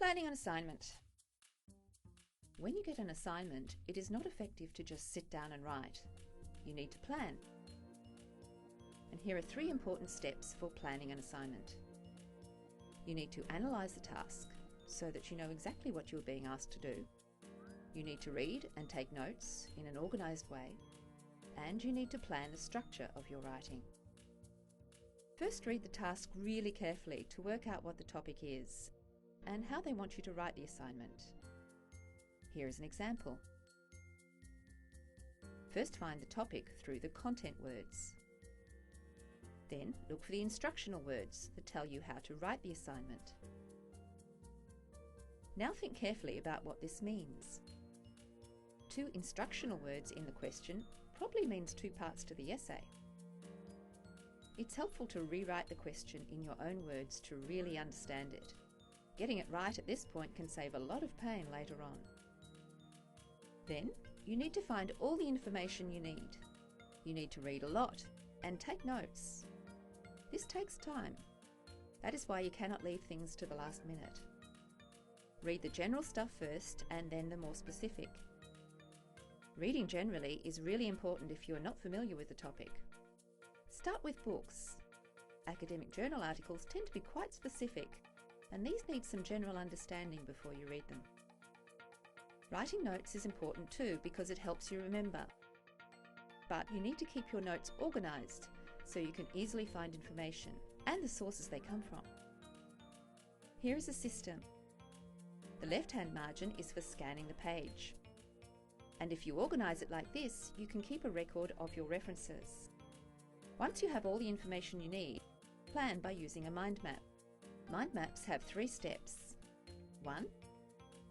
Planning an assignment. When you get an assignment, it is not effective to just sit down and write. You need to plan. And here are 3 important steps for planning an assignment. You need to analyse the task so that you know exactly what you are being asked to do. You need to read and take notes in an organised way. And you need to plan the structure of your writing. First, read the task really carefully to work out what the topic is and how they want you to write the assignment. Here is an example. First, find the topic through the content words. Then, look for the instructional words that tell you how to write the assignment. Now think carefully about what this means. 2 instructional words in the question probably means 2 parts to the essay. It's helpful to rewrite the question in your own words to really understand it. Getting it right at this point can save a lot of pain later on. Then, you need to find all the information you need. You need to read a lot and take notes. This takes time. That is why you cannot leave things to the last minute. Read the general stuff first and then the more specific. Reading generally is really important if you are not familiar with the topic. Start with books. Academic journal articles tend to be quite specific, and these need some general understanding before you read them. Writing notes is important too because it helps you remember. But you need to keep your notes organised so you can easily find information and the sources they come from. Here is a system. The left-hand margin is for scanning the page. And if you organise it like this, you can keep a record of your references. Once you have all the information you need, plan by using a mind map. Mind maps have 3 steps. 1.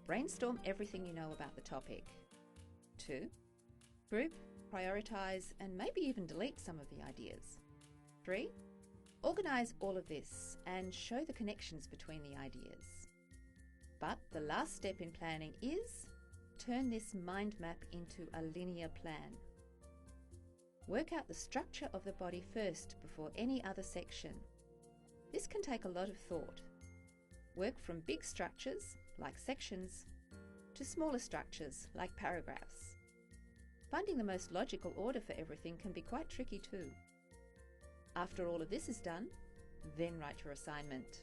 Brainstorm everything you know about the topic. 2. Group, prioritise, and maybe even delete some of the ideas. 3. Organise all of this and show the connections between the ideas. But the last step in planning is turn this mind map into a linear plan. Work out the structure of the body first before any other section. This can take a lot of thought. Work from big structures, like sections, to smaller structures, like paragraphs. Finding the most logical order for everything can be quite tricky too. After all of this is done, then write your assignment.